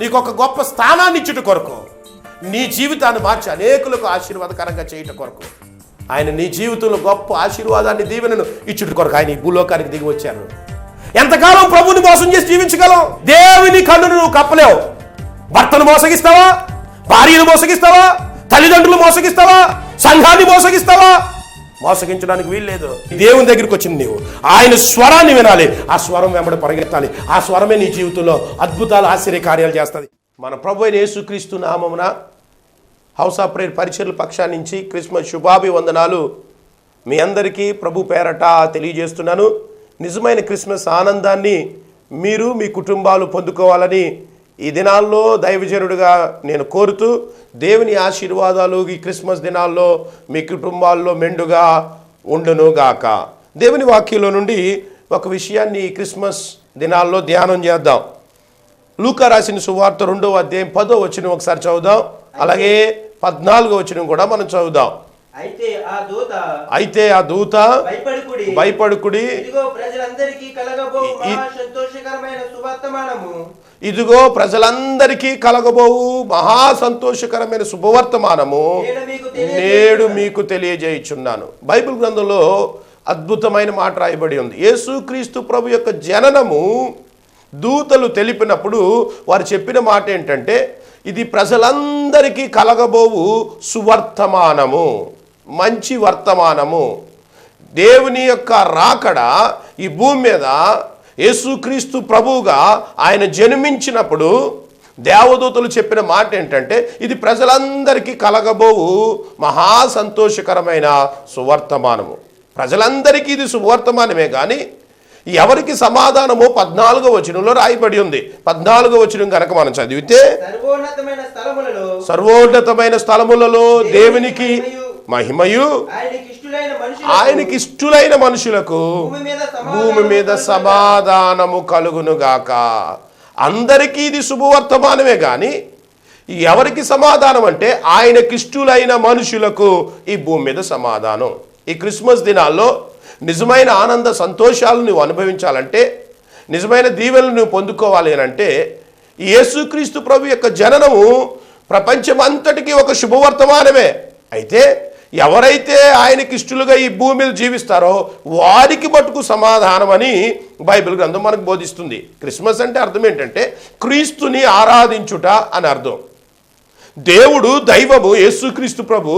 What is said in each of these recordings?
నీకు ఒక గొప్ప స్థానాన్ని ఇచ్చుట కొరకు, నీ జీవితాన్ని మార్చి అనేకులకు ఆశీర్వాదకరంగా చేయట కొరకు, ఆయన నీ జీవితంలో గొప్ప ఆశీర్వాదాన్ని దీవెనను ఇచ్చుట కొరకు ఆయన ఈ భూలోకానికి దిగి వచ్చారు. ఎంతకాలం ప్రభువుని మోసం చేసి జీవించగలవు? దేవుని కన్నును నువ్వు కప్పలేవు. భర్తను మోసగిస్తావా? భార్యను మోసగిస్తావా? తల్లిదండ్రులు మోసగిస్తావా? సంఘాన్ని మోసగిస్తావా? మోసగించడానికి వీల్లేదు. దేవుని దగ్గరికి వచ్చింది నీవు ఆయన స్వరాన్ని వినాలి, ఆ స్వరం వెంబడి పరిగెత్తాలి. ఆ స్వరమే నీ జీవితంలో అద్భుతాలు, ఆశ్చర్య కార్యాలు చేస్తుంది. మన ప్రభు అయిన యేసుక్రీస్తు నామమున హౌస్ ఆఫ్ ప్రేయర్ పరిచర్ల పక్షాన్ని నుంచి క్రిస్మస్ శుభాభివందనాలు మీ అందరికీ ప్రభు పేరట తెలియజేస్తున్నాను. నిజమైన క్రిస్మస్ ఆనందాన్ని మీరు మీ కుటుంబాలు పొందుకోవాలని ఈ దినాల్లో దైవజనుడిగా నేను కోరుతూ, దేవుని ఆశీర్వాదాలు ఈ క్రిస్మస్ దినాల్లో మీ కుటుంబాల్లో మెండుగా ఉండునుగాక. దేవుని వాక్యంలో నుండి ఒక విషయాన్ని ఈ క్రిస్మస్ దినాల్లో ధ్యానం చేద్దాం. లూకా రాసిన సువార్త 2వ అధ్యాయం 10వ వచనం ఒకసారి చదువుదాం. అలాగే 14వ వచనం కూడా మనం చదువుదాం. అయితే ఆ దూత భయపడుకుడి, ఇదిగో ప్రజలందరికీ కలగబోవు మహా సంతోషకరమైన శుభవర్తమానము నేడు మీకు తెలియజేయుచున్నాను. బైబిల్ గ్రంథంలో అద్భుతమైన మాట రాయబడి ఉంది. యేసుక్రీస్తు ప్రభు యొక్క జననము దూతలు తెలిపినప్పుడు వారు చెప్పిన మాట ఏంటంటే, ఇది ప్రజలందరికీ కలగబోవు సువర్తమానము, మంచి వర్తమానము. దేవుని యొక్క రాకడ ఈ భూమి మీద యేసుక్రీస్తు ప్రభువుగా ఆయన జన్మించినప్పుడు దేవదూతలు చెప్పిన మాట ఏంటంటే, ఇది ప్రజలందరికీ కలగబోవు మహా సంతోషకరమైన సువర్తమానము. ప్రజలందరికీ ఇది సువర్తమానమే కానీ ఎవరికి సమాధానమో 14వ వచనంలో రాయబడి ఉంది. 14వ వచనం కనుక మనం చదివితే, సర్వోన్నతమైన స్థలములలో దేవునికి మహిమయు ఆయనకి ఇష్టులైన మనుషులకు భూమి మీద సమాధానము కలుగునుగాక. అందరికీ ఇది శుభవర్తమానమే కానీ ఎవరికి సమాధానం అంటే ఆయనకిష్టులైన మనుషులకు ఈ భూమి మీద సమాధానం. ఈ క్రిస్మస్ దినాల్లో నిజమైన ఆనంద సంతోషాలను నువ్వు అనుభవించాలంటే, నిజమైన దీవెనలు నువ్వు పొందుకోవాలి అని అంటే, యేసుక్రీస్తు ప్రభు యొక్క జననము ప్రపంచమంతటికీ ఒక శుభవర్తమానమే. అయితే ఎవరైతే ఆయనకి ఇష్టలుగా ఈ భూమి మీద జీవిస్తారో వారికి మటుకు సమాధానం అని బైబిల్ గ్రంథం మనకు బోధిస్తుంది. క్రిస్మస్ అంటే అర్థం ఏంటంటే క్రీస్తుని ఆరాధించుట అని అర్థం. దేవుడు, దైవము యేసుక్రీస్తు ప్రభు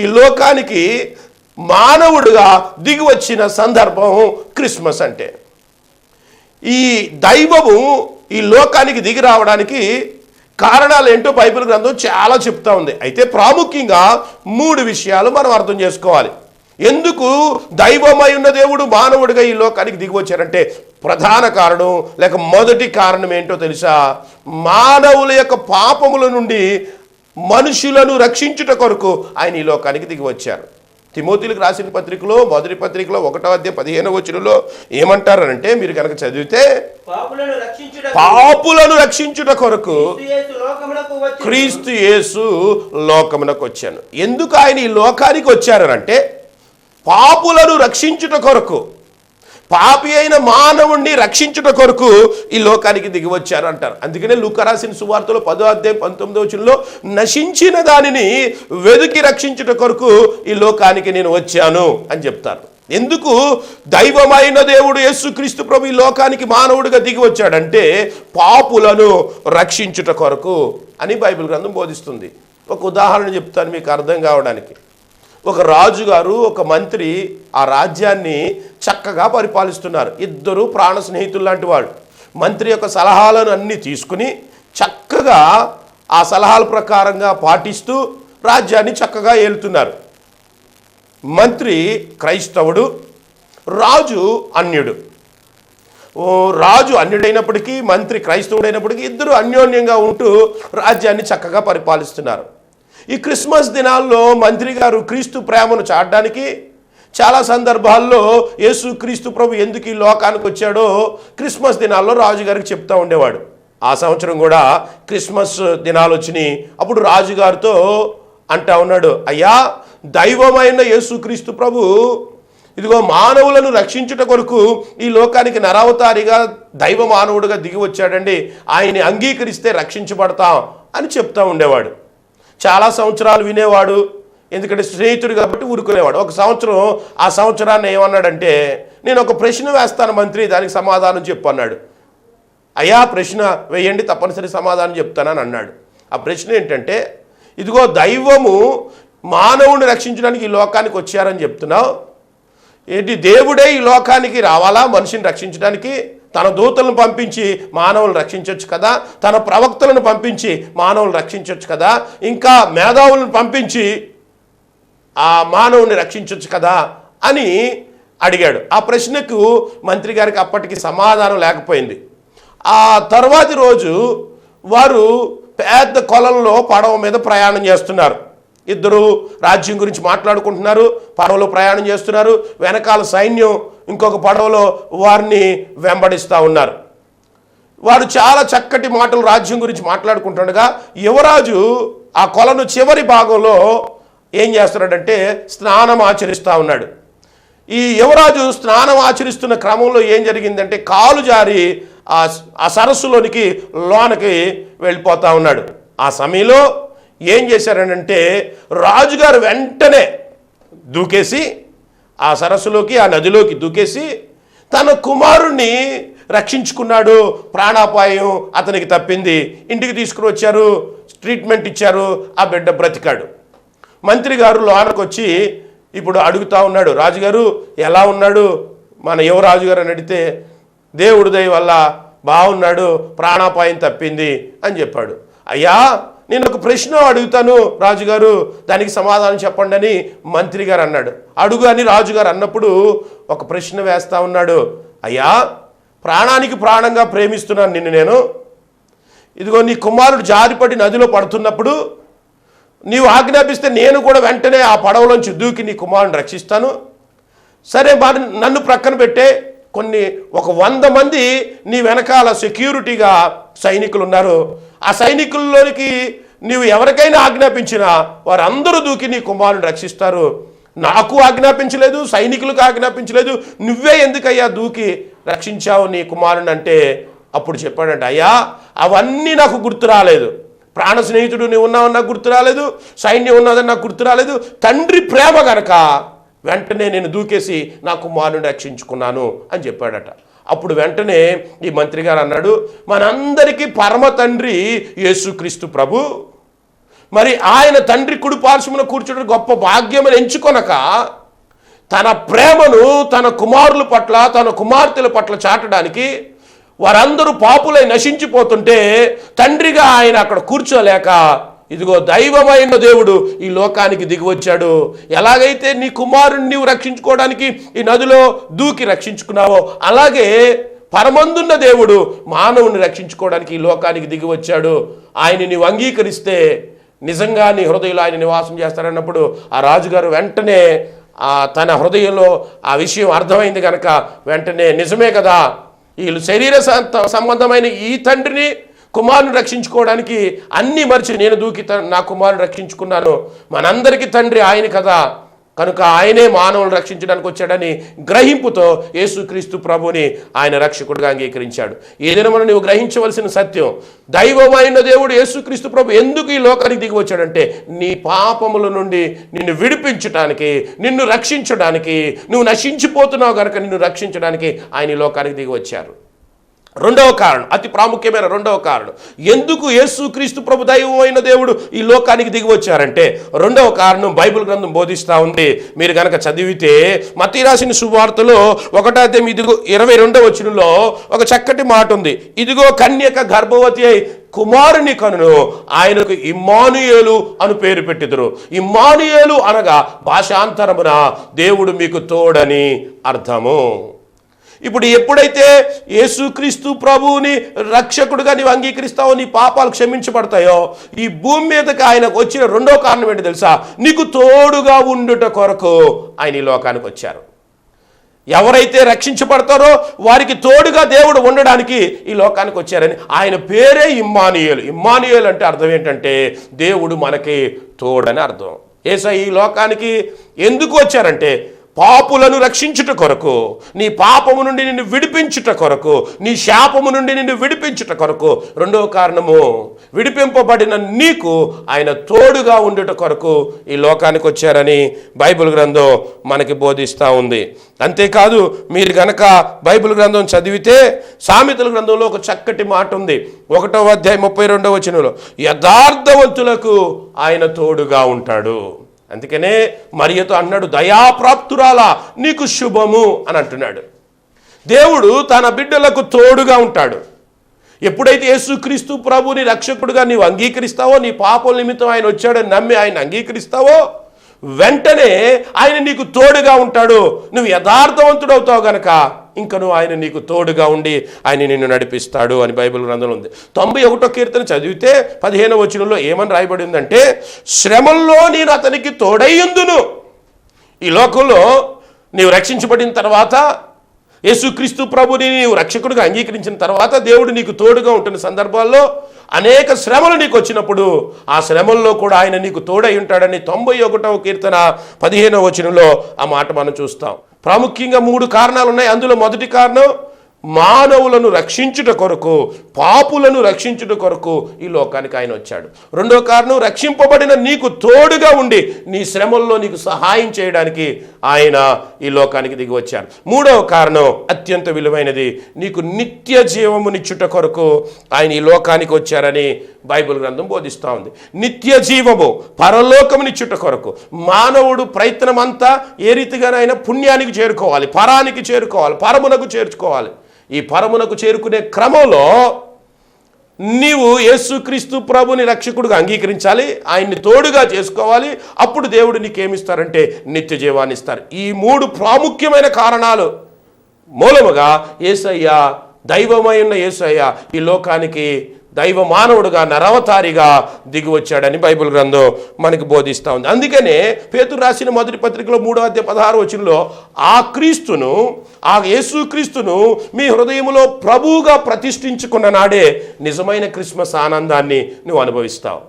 ఈ లోకానికి మానవుడుగా దిగి వచ్చిన సందర్భం క్రిస్మస్ అంటే. ఈ దైవము ఈ లోకానికి దిగి రావడానికి కారణాలు ఏంటో బైబిల్ గ్రంథం చాలా చెప్తా ఉంది. అయితే ప్రాముఖ్యంగా 3 విషయాలు మనం అర్థం చేసుకోవాలి. ఎందుకు దైవమై ఉన్న దేవుడు మానవుడిగా ఈ లోకానికి దిగి వచ్చారంటే ప్రధాన కారణం లేక మొదటి కారణం ఏంటో తెలుసా? మానవుల యొక్క పాపముల నుండి మనుషులను రక్షించుట కొరకు ఆయన ఈ లోకానికి దిగి వచ్చారు. తిమోతిలకు రాసిన పత్రికలో మొదటి పత్రికలో 1వ అధ్యాయం 15వ వచనంలో ఏమంటారంటే, మీరు కనుక చదివితే, పాపులను రక్షించుట కొరకు క్రీస్తు యేసు లోకమునకు వచ్చాను. ఎందుకు ఆయన ఈ లోకానికి వచ్చారంటే పాపులను రక్షించుట కొరకు, పాపి అయిన మానవుణ్ణి రక్షించుట కొరకు ఈ లోకానికి దిగి వచ్చారు అంటారు. అందుకనే లూకా రాసిన సువార్తలో 10వ అధ్యాయం 19వ వచనంలో నశించిన దానిని వెదికి రక్షించుట కొరకు ఈ లోకానికి నేను వచ్చాను అని చెప్తారు. ఎందుకు దైవమైన దేవుడు యేసుక్రీస్తు ప్రభు ఈ లోకానికి మానవుడిగా దిగి వచ్చాడంటే పాపులను రక్షించుట కొరకు అని బైబిల్ గ్రంథం బోధిస్తుంది. ఒక ఉదాహరణ చెప్తాను మీకు అర్థం కావడానికి. ఒక రాజుగారు, ఒక మంత్రి ఆ రాజ్యాన్ని చక్కగా పరిపాలిస్తున్నారు. ఇద్దరు ప్రాణ స్నేహితులు లాంటి వాళ్ళు. మంత్రి యొక్క సలహాలను అన్నీ తీసుకుని చక్కగా ఆ సలహాల ప్రకారంగా పాటిస్తూ రాజ్యాన్ని చక్కగా ఏలుతున్నారు. మంత్రి క్రైస్తవుడు, రాజు అన్యుడు. రాజు అన్యుడైనప్పటికీ మంత్రి క్రైస్తవుడైనప్పటికీ ఇద్దరు అన్యోన్యంగా ఉంటూ రాజ్యాన్ని చక్కగా పరిపాలిస్తున్నారు. ఈ క్రిస్మస్ దినాల్లో మంత్రి గారు క్రీస్తు ప్రేమను చాటడానికి చాలా సందర్భాల్లో యేసు క్రీస్తు ప్రభు ఎందుకు ఈ లోకానికి వచ్చాడో క్రిస్మస్ దినాల్లో రాజుగారికి చెప్తూ ఉండేవాడు. ఆ సంవత్సరం కూడా క్రిస్మస్ దినాలు వచ్చినాయి. అప్పుడు రాజుగారితో అంటా ఉన్నాడు, అయ్యా, దైవమైన యేసు క్రీస్తు ప్రభు ఇదిగో మానవులను రక్షించుట కొరకు ఈ లోకానికి నరావతారిగా దైవ మానవుడిగా దిగి వచ్చాడండి, ఆయన్ని అంగీకరిస్తే రక్షించబడతాం అని చెప్తా ఉండేవాడు. చాలా సంవత్సరాలు వినేవాడు, ఎందుకంటే స్నేహితుడు కాబట్టి ఊరుకునేవాడు. ఒక సంవత్సరం ఆ సంవత్సరాన్ని ఏమన్నాడంటే, నేను ఒక ప్రశ్న వేస్తాను మంత్రి, దానికి సమాధానం చెప్పు అన్నాడు. అయ్యా ప్రశ్న వేయండి, తప్పనిసరి సమాధానం చెప్తానని అన్నాడు. ఆ ప్రశ్న ఏంటంటే, ఇదిగో దైవము మానవుని రక్షించడానికి ఈ లోకానికి వచ్చారని చెప్తున్నావు, ఏంటి దేవుడే ఈ లోకానికి రావాలా మనిషిని రక్షించడానికి? తన దూతలను పంపించి మానవులను రక్షించవచ్చు కదా, తన ప్రవక్తలను పంపించి మానవులను రక్షించవచ్చు కదా, ఇంకా మేధావులను పంపించి ఆ మానవుని రక్షించవచ్చు కదా అని అడిగాడు. ఆ ప్రశ్నకు మంత్రి గారికి అప్పటికి సమాధానం లేకపోయింది. ఆ తర్వాతి రోజు వారు పెద్ద కొలంలో పడవ మీద ప్రయాణం చేస్తున్నారు. ఇద్దరు రాజ్యం గురించి మాట్లాడుకుంటున్నారు, పడవలో ప్రయాణం చేస్తున్నారు. వెనకాల సైన్యం ఇంకొక పడవలో వారిని వెంబడిస్తూ ఉన్నారు. వారు చాలా చక్కటి మాటలు రాజ్యం గురించి మాట్లాడుకుంటుండగా యువరాజు ఆ కొలను చివరి భాగంలో ఏం చేస్తున్నాడంటే స్నానం ఆచరిస్తూ ఉన్నాడు. ఈ యువరాజు స్నానం ఆచరిస్తున్న క్రమంలో ఏం జరిగిందంటే కాలు జారి ఆ సరస్సులోనికి లోనకి వెళ్ళిపోతూ ఉన్నాడు. ఆ సమయంలో ఏం చేశారనంటే రాజుగారు వెంటనే దూకేసి ఆ సరస్సులోకి ఆ నదిలోకి దూకేసి తన కుమారుణ్ణి రక్షించుకున్నాడు. ప్రాణాపాయం అతనికి తప్పింది. ఇంటికి తీసుకుని వచ్చారు, ట్రీట్మెంట్ ఇచ్చారు, ఆ బిడ్డ బ్రతికాడు. మంత్రి గారు లోనకు వచ్చి ఇప్పుడు అడుగుతా ఉన్నాడు, రాజుగారు ఎలా ఉన్నాడు మన యువరాజు గారు అని అడిగితే, దేవుడి దయ వల్ల బాగున్నాడు, ప్రాణాపాయం తప్పింది అని చెప్పాడు. అయ్యా నేను ఒక ప్రశ్న అడుగుతాను రాజుగారు, దానికి సమాధానం చెప్పండి అని మంత్రి గారు అన్నాడు. అడుగు అని రాజుగారు అన్నప్పుడు ఒక ప్రశ్న వేస్తా ఉన్నాడు. అయ్యా ప్రాణానికి ప్రాణంగా ప్రేమిస్తున్నాను నిన్ను నేను, ఇదిగో నీ కుమారుడు జారిపడి నదిలో పడుతున్నప్పుడు నీవు ఆజ్ఞాపిస్తే నేను కూడా వెంటనే ఆ పడవలోంచి దూకి నీ కుమారుని రక్షిస్తాను. సరే మరి నన్ను ప్రక్కన పెట్టే, ఒక 100 మంది నీ వెనకాల సెక్యూరిటీగా సైనికులు ఉన్నారు. ఆ సైనికుల్లోనికి నీవు ఎవరికైనా ఆజ్ఞాపించినా వారందరూ దూకి నీ కుమారుని రక్షిస్తారు. నాకు ఆజ్ఞాపించలేదు, సైనికులకు ఆజ్ఞాపించలేదు, నువ్వే ఎందుకయ్యా దూకి రక్షించావు నీ కుమారుని అంటే అప్పుడు చెప్పాడంట, అయ్యా అవన్నీ నాకు గుర్తు రాలేదు. ప్రాణ స్నేహితుడు నీవు ఉన్నావని నాకు గుర్తు రాలేదు, సైన్యం ఉన్నదని నాకు గుర్తు రాలేదు. తండ్రి ప్రేమ గనక వెంటనే నేను దూకేసి నా కుమారుని రక్షించుకున్నాను అని చెప్పాడట. అప్పుడు వెంటనే ఈ మంత్రి గారు అన్నాడు, మనందరికీ పరమ తండ్రి యేసుక్రీస్తు ప్రభు, మరి ఆయన తండ్రి కుడి పార్శ్వమున కూర్చుని గొప్ప భాగ్యమని ఎంచుకొనక తన ప్రేమను తన కుమారుల పట్ల తన కుమార్తెల పట్ల చాటడానికి వారందరూ పాపులై నశించిపోతుంటే తండ్రిగా ఆయన అక్కడ కూర్చోలేక ఇదిగో దైవమైన దేవుడు ఈ లోకానికి దిగి వచ్చాడు. ఎలాగైతే నీ కుమారుని నీవు రక్షించుకోవడానికి ఈ నదిలో దూకి రక్షించుకున్నావో అలాగే పరమందున్న దేవుడు మానవుని రక్షించుకోవడానికి ఈ లోకానికి దిగి వచ్చాడు. ఆయన నీవు అంగీకరిస్తే నిజంగా నీ హృదయంలో ఆయన నివాసం చేస్తాడన్నప్పుడు ఆ రాజుగారు వెంటనే తన హృదయంలో ఆ విషయం అర్థమైంది కనుక వెంటనే నిజమే కదా, వీళ్ళు శరీర సంబంధమైన ఈ తండ్రిని కుమారుని రక్షించుకోవడానికి అన్నీ మర్చి నేను దూకి నా కుమారుని రక్షించుకున్నాను. మనందరికీ తండ్రి ఆయన కదా, కనుక ఆయనే మానవులను రక్షించడానికి వచ్చాడని గ్రహింపుతో యేసుక్రీస్తు ప్రభుని ఆయన రక్షకుడిగా అంగీకరించాడు. ఏదైనా మనం నువ్వు గ్రహించవలసిన సత్యం, దైవమైన దేవుడు యేసుక్రీస్తు ప్రభు ఎందుకు ఈ లోకానికి దిగి వచ్చాడంటే నీ పాపముల నుండి నిన్ను విడిపించడానికి, నిన్ను రక్షించడానికి. నువ్వు నశించిపోతున్నావు కనుక నిన్ను రక్షించడానికి ఆయన ఈ లోకానికి దిగి వచ్చారు. రెండవ కారణం, అతి ప్రాముఖ్యమైన రెండవ కారణం, ఎందుకు యేసుక్రీస్తు ప్రభు దైవమైన దేవుడు ఈ లోకానికి దిగి వచ్చారంటే రెండవ కారణం బైబిల్ గ్రంథం బోధిస్తూ ఉంది. మీరు కనుక చదివితే మత్తయి రాసిన సువార్తలో 1:22 వచనంలో ఒక చక్కటి మాట ఉంది. ఇదిగో కన్యక గర్భవతి అయి కుమారుని కనును, ఆయనకు ఇమ్మానుయేలు అని పేరు పెట్టిదురు. ఇమ్మానుయేలు అనగా భాషాంతరమున దేవుడు మీకు తోడని అర్థము. ఇప్పుడు ఎప్పుడైతే యేసుక్రీస్తు ప్రభువుని రక్షకుడిగా నీవు అంగీకరిస్తావో నీ పాపాలు క్షమించబడతాయో ఈ భూమి మీదకి ఆయనకు వచ్చిన రెండో కారణం ఏంటి తెలుసా? నీకు తోడుగా ఉండుట కొరకు ఆయన ఈ లోకానికి వచ్చారు. ఎవరైతే రక్షించబడతారో వారికి తోడుగా దేవుడు ఉండడానికి ఈ లోకానికి వచ్చారని ఆయన పేరే ఇమ్మానుయేలు. ఇమ్మానుయేలు అంటే అర్థం ఏంటంటే దేవుడు మనకి తోడని అర్థం. యేసయ్య ఈ లోకానికి ఎందుకు వచ్చారంటే పాపులను రక్షించుట కొరకు, నీ పాపము నుండి నిన్ను విడిపించుట కొరకు, నీ శాపము నుండి నిన్ను విడిపించుట కొరకు. రెండవ కారణము, విడిపింపబడిన నీకు ఆయన తోడుగా ఉండుట కొరకు ఈ లోకానికి వచ్చారని బైబిల్ గ్రంథం మనకి బోధిస్తూ ఉంది. అంతేకాదు, మీరు గనక బైబిల్ గ్రంథం చదివితే సామెతల గ్రంథంలో ఒక చక్కటి మాట ఉంది. 1వ అధ్యాయం 32వ వచనంలో, యథార్థవంతులకు ఆయన తోడుగా ఉంటాడు. అందుకనే మరియతో అన్నాడు, దయాప్రాప్తురాలా నీకు శుభము అని అంటున్నాడు. దేవుడు తన బిడ్డలకు తోడుగా ఉంటాడు. ఎప్పుడైతే యేసుక్రీస్తు ప్రభుని రక్షకుడుగా నీవు అంగీకరిస్తావో, నీ పాపం నిమిత్తం ఆయన వచ్చాడని నమ్మి ఆయన అంగీకరిస్తావో, వెంటనే ఆయన నీకు తోడుగా ఉంటాడు. నువ్వు యథార్థవంతుడు అవుతావు గనక ఇంకను ఆయన నీకు తోడుగా ఉండి ఆయన నిన్ను నడిపిస్తాడు అని బైబిల్ గ్రంథంలో ఉంది. 91వ కీర్తన చదివితే 15వ వచనంలో ఏమని రాయబడి ఉందంటే, శ్రమల్లో నేను అతనికి తోడయ్యుందును. ఈ లోకంలో నీవు రక్షించబడిన తర్వాత, యేసుక్రీస్తు ప్రభుని నీవు రక్షకుడిగా అంగీకరించిన తర్వాత దేవుడు నీకు తోడుగా ఉంటున్న సందర్భాల్లో అనేక శ్రమలు నీకు వచ్చినప్పుడు ఆ శ్రమల్లో కూడా ఆయన నీకు తోడై ఉంటాడని 91వ కీర్తన 15వ వచనంలో ఆ మాట మనం చూస్తాం. ప్రాముఖ్యంగా 3 కారణాలు ఉన్నాయి. అందులో మొదటి కారణం, మానవులను రక్షించుట కొరకు, పాపులను రక్షించుట కొరకు ఈ లోకానికి ఆయన వచ్చాడు. రెండో కారణం, రక్షింపబడిన నీకు తోడుగా ఉండి నీ శ్రమల్లో నీకు సహాయం చేయడానికి ఆయన ఈ లోకానికి దిగి వచ్చారు. మూడవ కారణం అత్యంత విలువైనది, నీకు నిత్య జీవమునిచ్చుట కొరకు ఆయన ఈ లోకానికి వచ్చారని బైబిల్ గ్రంథం బోధిస్తూ ఉంది. నిత్య జీవము, పరలోకమునిచ్చుట కొరకు మానవుడు ప్రయత్నం అంతా ఏ రీతిగానైనా పుణ్యానికి చేరుకోవాలి, పరానికి చేరుకోవాలి, పరమునకు చేర్చుకోవాలి. ఈ పరమునకు చేరుకునే క్రమంలో నీవు యేసుక్రీస్తు ప్రభుని రక్షకుడుగా అంగీకరించాలి, ఆయన్ని తోడుగా చేసుకోవాలి. అప్పుడు దేవుడు నీకేమిస్తారంటే నిత్య జీవాన్ని ఇస్తారు. ఈ 3 ప్రాముఖ్యమైన కారణాలు మూలముగా యేసయ్య, దైవమైన యేసయ్య ఈ లోకానికి దైవ మానవుడుగా, నరవతారిగా దిగి వచ్చాడని బైబిల్ గ్రంథం మనకు బోధిస్తూ ఉంది. అందుకనే పేతురు రాసిన మొదటి పత్రికలో 3వ అధ్యాయం 16వ వచనంలో, ఆ క్రీస్తును, ఆ యేసుక్రీస్తును మీ హృదయంలో ప్రభువుగా ప్రతిష్ఠించుకున్న నాడే నిజమైన క్రిస్మస్ ఆనందాన్ని నువ్వు అనుభవిస్తావు.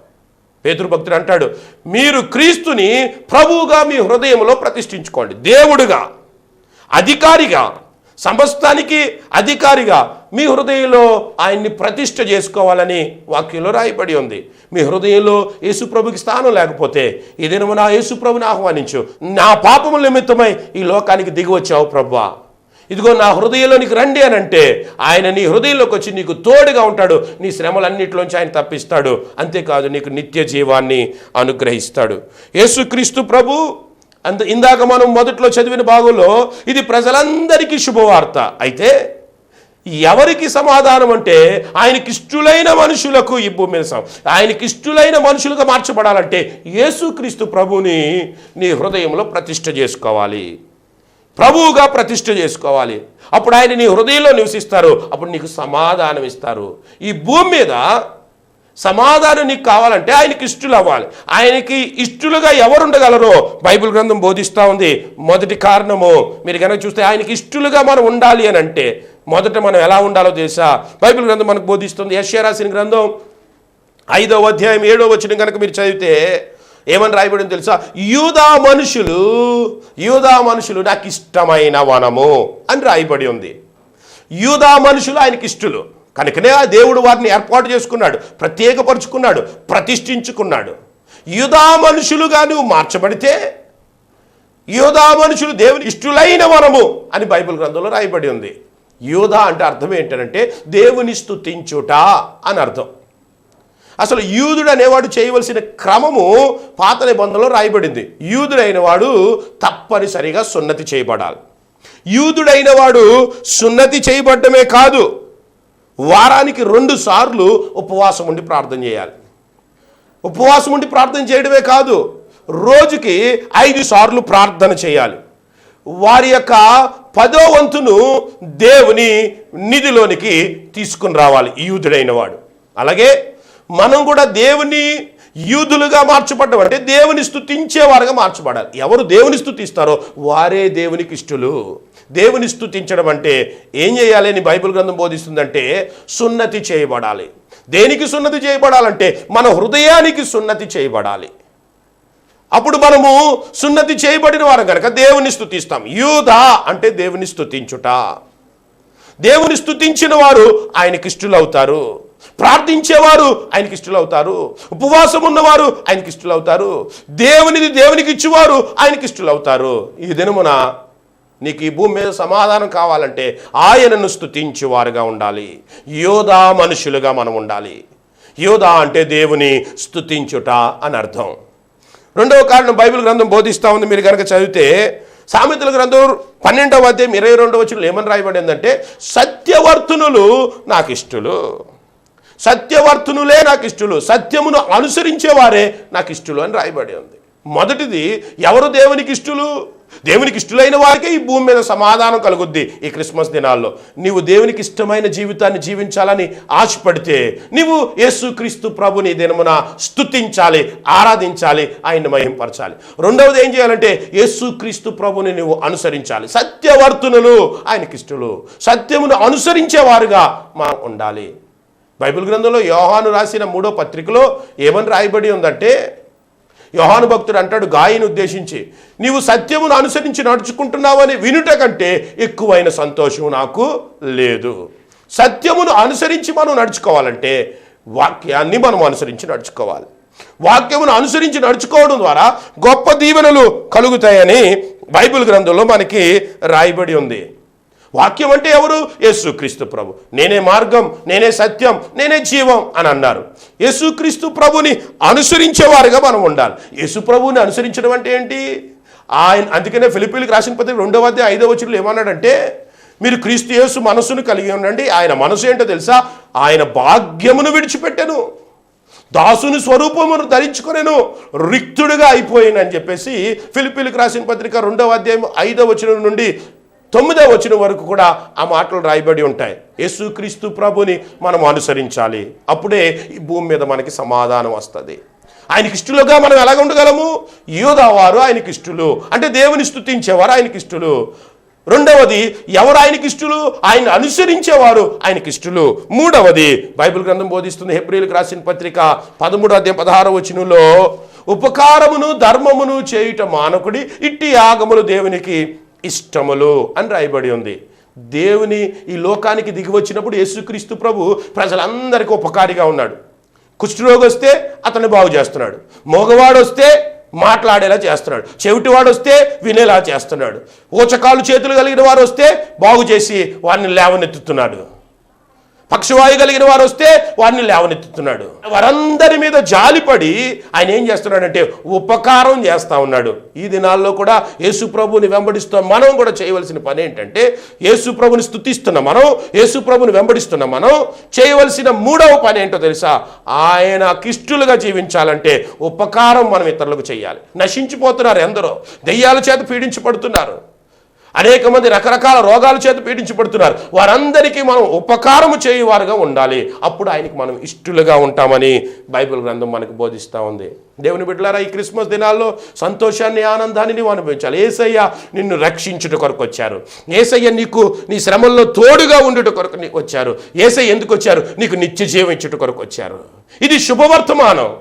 పేతురు భక్తుడు అంటాడు, మీరు క్రీస్తుని ప్రభువుగా మీ హృదయంలో ప్రతిష్ఠించుకోండి. దేవుడుగా, అధికారిగా, సమస్తానికి అధికారిగా మీ హృదయంలో ఆయన్ని ప్రతిష్ఠ చేసుకోవాలని వాక్యంలో రాయబడి ఉంది. మీ హృదయంలో యేసుప్రభుకి స్థానం లేకపోతే ఈ దినము నా యేసుప్రభుని ఆహ్వానించు. నా పాపముల నిమిత్తమై ఈ లోకానికి దిగి వచ్చావు ప్రభువా, ఇదిగో నా హృదయంలోనికి రండి అని అంటే ఆయన నీ హృదయంలోకి వచ్చి నీకు తోడుగా ఉంటాడు. నీ శ్రమలన్నిటిలోంచి ఆయన తప్పిస్తాడు. అంతేకాదు, నీకు నిత్య జీవాన్ని అనుగ్రహిస్తాడు. యేసుక్రీస్తు ప్రభు ఇందాక మనం మొదట్లో చదివిన భాగంలో ఇది ప్రజలందరికీ శుభవార్త. అయితే ఎవరికి సమాధానం అంటే ఆయనకి ఇష్టలైన మనుషులకు ఈ భూమి మీద ఆయనకి ఇష్టలైన మనుషులుగా మార్చబడాలంటే యేసుక్రీస్తు ప్రభుని నీ హృదయంలో ప్రతిష్ఠ చేసుకోవాలి, ప్రభువుగా ప్రతిష్ఠ చేసుకోవాలి. అప్పుడు ఆయన నీ హృదయంలో నివసిస్తారు. అప్పుడు నీకు సమాధానం ఇస్తారు. ఈ భూమి మీద సమాధానం నీకు కావాలంటే ఆయనకి ఇష్టలు అవ్వాలి. ఆయనకి ఇష్టలుగా ఎవరు ఉండగలరో బైబిల్ గ్రంథం బోధిస్తూ ఉంది. మొదటి కారణము మీరు కనుక చూస్తే ఆయనకి ఇష్టలుగా మనం ఉండాలి అని అంటే మొదట మనం ఎలా ఉండాలో తెలుసా? బైబిల్ గ్రంథం మనకు బోధిస్తుంది. యెషయా రాసిన గ్రంథం 5వ అధ్యాయం 7వ వచనం కనుక మీరు చదివితే ఏమని రాయబడింది తెలుసా? యూదా మనుషులు నాకు ఇష్టమైన వనము అని రాయబడి ఉంది. యూదా మనుషులు ఆయనకి ఇష్టలు కనుకనే ఆ దేవుడు వారిని ఏర్పాటు చేసుకున్నాడు, ప్రత్యేకపరుచుకున్నాడు, ప్రతిష్ఠించుకున్నాడు. యూదా మనుషులుగా నువ్వు మార్చబడితే యూదా మనుషులు దేవుని ఇష్టలైన వనము అని బైబిల్ గ్రంథంలో రాయబడి ఉంది. యూదా అంటే అర్థం ఏంటంటే దేవుని స్తుతించుట అని అర్థం. అసలు యూదుడు అనేవాడు చేయవలసిన క్రమము పాత నిబంధనలో రాయబడింది. యూదుడైన వాడు తప్పనిసరిగా సున్నతి చేయబడాలి. యూదుడైన వాడు సున్నతి చేయబడ్డమే కాదు, వారానికి 2 సార్లు ఉపవాసం ఉండి ప్రార్థన చేయాలి. ఉపవాసం ఉండి ప్రార్థన చేయడమే కాదు, రోజుకి 5 సార్లు ప్రార్థన చేయాలి. వారి యొక్క 10వ వంతును దేవుని నిధిలోనికి తీసుకుని రావాలి యూదుడైన వాడు. అలాగే మనం కూడా దేవుని యూదులుగా మార్చబడ్డం అంటే దేవుని స్తుతించేవారుగా మార్చబడాలి. ఎవరు దేవుని స్తుతిస్తారో వారే దేవునికి ఇష్టలు. దేవుని స్తుతించడం అంటే ఏం చేయాలి అని బైబిల్ గ్రంథం బోధిస్తుందంటే సున్నతి చేయబడాలి. దేనికి సున్నతి చేయబడాలంటే మన హృదయానికి సున్నతి చేయబడాలి. అప్పుడు మనము సున్నతి చేయబడిన వారు కనుక దేవుని స్తుతిస్తాం. యూదా అంటే దేవుని స్తుతించుట. దేవుని స్తుతించిన వారు ఆయనకి ఇష్టలవుతారు. ప్రార్థించేవారు ఆయనకి ఇష్టలవుతారు. ఉపవాసం ఉన్నవారు ఆయనకి ఇష్టలవుతారు. దేవునికి ఇచ్చేవారు ఆయనకి ఇష్టలవుతారు. ఈ దినమున నీకు ఈ భూమి మీద సమాధానం కావాలంటే ఆయనను స్తుతించేవారుగా ఉండాలి. యోధా మనుషులుగా మనం ఉండాలి. యోధా అంటే దేవుని స్తుతించుట అని అర్థం. రెండవ కారణం బైబిల్ గ్రంథం బోధిస్తూ ఉంది. మీరు కనుక చదివితే సామెతల గ్రంథం 12వ అధ్యాయం 22వ వచనంలో ఏమని రాయబడిందంటే, సత్యవర్తనులు నాకు ఇష్టలు, సత్యవర్తనులే నాకు ఇష్టలు, సత్యమును అనుసరించేవారే నాకు ఇష్టలు అని రాయబడి ఉంది. మొదటిది, ఎవరు దేవునికి ఇష్టలు? దేవునికి ఇష్టలైన వారికే ఈ భూమి మీద సమాధానం కలుగుద్ది. ఈ క్రిస్మస్ దినాల్లో నీవు దేవునికి ఇష్టమైన జీవితాన్ని జీవించాలని ఆశపడితే నీవు యేసుక్రీస్తు ప్రభుని దినమున స్తుతించాలి, ఆరాధించాలి, ఆయన్ని మహింపరచాలి. రెండవది ఏం చేయాలంటే యేసుక్రీస్తు ప్రభుని నువ్వు అనుసరించాలి. సత్యవర్తనులు ఆయనకి ఇష్టలు, సత్యమును అనుసరించేవారుగా మనం ఉండాలి. బైబిల్ గ్రంథంలో యోహాను రాసిన 3వ పత్రికలో ఏమని రాయబడి ఉందంటే, యోహాను భక్తుడు అంటాడు గాయిని ఉద్దేశించి, నీవు సత్యమును అనుసరించి నడుచుకుంటున్నావని వినుట కంటే ఎక్కువైన సంతోషం నాకు లేదు. సత్యమును అనుసరించి మనం నడుచుకోవాలంటే వాక్యాన్ని మనం అనుసరించి నడుచుకోవాలి. వాక్యమును అనుసరించి నడుచుకోవడం ద్వారా గొప్ప దీవెనలు కలుగుతాయని బైబిల్ గ్రంథంలో మనకి రాయబడి ఉంది. వాక్యం అంటే ఎవరు? యేసుక్రీస్తు ప్రభు. నేనే మార్గం, నేనే సత్యం, నేనే జీవం అని అన్నారు. యేసుక్రీస్తు ప్రభుని అనుసరించేవారుగా మనం ఉండాలి. యేసు ప్రభుని అనుసరించడం అంటే ఏంటి? అందుకనే ఫిలిప్పీలకు రాసిన పత్రిక 2వ అధ్యాయం 5వ వచనంలో ఏమన్నాడంటే, మీరు క్రీస్తు యేసు మనసును కలిగి ఉండండి. ఆయన మనసు ఏంటో తెలుసా? ఆయన భాగ్యమును విడిచిపెట్టెను, దాసుని స్వరూపమును ధరించుకొనెను, రిక్తుడుగా అయిపోయినని చెప్పేసి ఫిలిప్పీలకు రాసిన పత్రిక 2వ అధ్యాయం 5వ వచనం నుండి 9వ వచనం వరకు కూడా ఆ మాటలు రాయబడి ఉంటాయి. యేసుక్రీస్తు ప్రభుని మనం అనుసరించాలి. అప్పుడే ఈ భూమి మీద మనకి సమాధానం వస్తుంది. ఆయనకి ఇష్టలుగా మనం ఎలాగ ఉండగలము? యూదా వారు ఆయనకి ఇష్టలు అంటే దేవుని స్తుతించేవారు ఆయనకి ఇష్టలు. రెండవది, ఎవరు ఆయనకి ఇష్టలు? ఆయన అనుసరించేవారు ఆయనకి ఇష్టలు. మూడవది, బైబిల్ గ్రంథం బోధిస్తుంది హెబ్రీయులకు రాసిన పత్రిక 13వ అధ్యాయం 16వ వచనంలో, ఉపకారమును ధర్మమును చేయుట మానకుడి, ఇట్టి యాగములు దేవునికి ఇష్టములు అని రాయబడి ఉంది. దేవుని ఈ లోకానికి దిగి వచ్చినప్పుడు యేసుక్రీస్తు ప్రభు ప్రజలందరికీ ఉపకారిగా ఉన్నాడు. కుష్ఠరోగి వస్తే అతన్ని బాగు చేస్తున్నాడు, మోగవాడు వస్తే మాట్లాడేలా చేస్తున్నాడు, చెవిటివాడు వస్తే వినేలా చేస్తున్నాడు, ఊచకాలు చేతులు కలిగిన వారు వస్తే బాగు చేసి వారిని లేవనెత్తుతున్నాడు, పక్షవాయు కలిగిన వారు వస్తే వారిని లేవనెత్తుతున్నాడు. వారందరి మీద జాలిపడి ఆయన ఏం చేస్తున్నాడంటే ఉపకారం చేస్తూ ఉన్నాడు. ఈ దినాల్లో కూడా యేసు ప్రభుని వెంబడిస్తాం. మనం కూడా చేయవలసిన పని ఏంటంటే, యేసు ప్రభుని స్తుతిస్తున్న మనం, యేసు ప్రభుని వెంబడిస్తున్న మనం చేయవలసిన 3వ పని ఏంటో తెలుసా? ఆయన కిష్టులుగా జీవించాలంటే ఉపకారం మనం ఇతరులకు చేయాలి. నశించిపోతున్నారు ఎందరో, దెయ్యాల చేత పీడించబడుతున్నారు, అనేక మంది రకరకాల రోగాల చేత పీడించబడుతున్నారు. వారందరికీ మనం ఉపకారము చేయువారుగా ఉండాలి. అప్పుడు ఆయనకి మనం ఇష్టలుగా ఉంటామని బైబిల్ గ్రంథం మనకు బోధిస్తూ ఉంది. దేవుని బిడ్డలారా, ఈ క్రిస్మస్ దినాల్లో సంతోషాన్ని, ఆనందాన్ని నీవు అనుభవించాలి. యేసయ్య నిన్ను రక్షించుట కొరకు వచ్చారు. యేసయ్య నీకు నీ శ్రమల్లో తోడుగా ఉండుట కొరకు నీకు వచ్చారు. యేసయ్య ఎందుకు వచ్చారు? నీకు నిత్య జీవం ఇచ్చుట కొరకు వచ్చారు. ఇది శుభవర్తమానం.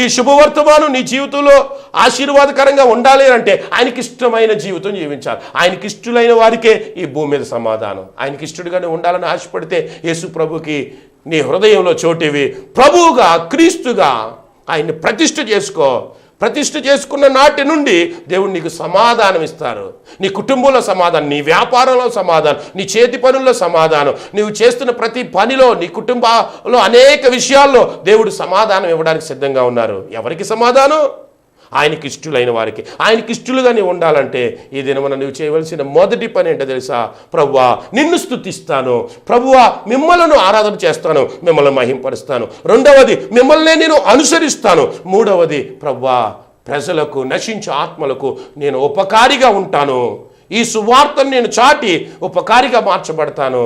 ఈ శుభవర్తమానం నీ జీవితంలో ఆశీర్వాదకరంగా ఉండాలి అంటే ఆయనకి ఇష్టమైన జీవితం జీవించాలి. ఆయనకి ఇష్టలైన వారికే ఈ భూమి మీద సమాధానం. ఆయనకి ఇష్టడుగానే ఉండాలని ఆశపడితే యేసు ప్రభుకి నీ హృదయంలో చోటివి. ప్రభువుగా, క్రీస్తుగా ఆయన్ని ప్రతిష్ఠ చేసుకో. ప్రతిష్ఠ చేసుకున్న నాటి నుండి దేవుడు నీకు సమాధానం ఇస్తారు. నీ కుటుంబంలో సమాధానం, నీ వ్యాపారంలో సమాధానం, నీ చేతి పనుల్లో సమాధానం, నీవు చేస్తున్న ప్రతి పనిలో, నీ కుటుంబంలో అనేక విషయాల్లో దేవుడు సమాధానం ఇవ్వడానికి సిద్ధంగా ఉన్నారు. ఎవరికి సమాధానం? ఆయనకి ఇష్టలైన వారికి. ఆయనకి ఇష్టలుగా నీవు ఉండాలంటే ఈ దినమున నువ్వు చేయవలసిన మొదటి పని ఏంటో తెలుసా? ప్రభువా నిన్ను స్తుతిస్తాను, ప్రభువా మిమ్మల్ని ఆరాధన చేస్తాను, మిమ్మల్ని మహింపరుస్తాను. రెండవది, మిమ్మల్ని నేను అనుసరిస్తాను. మూడవది, ప్రభువా ప్రజలకు, నశించే ఆత్మలకు నేను ఉపకారిగా ఉంటాను. ఈ సువార్తను నేను చాటి ఉపకారిగా మార్చబడతాను.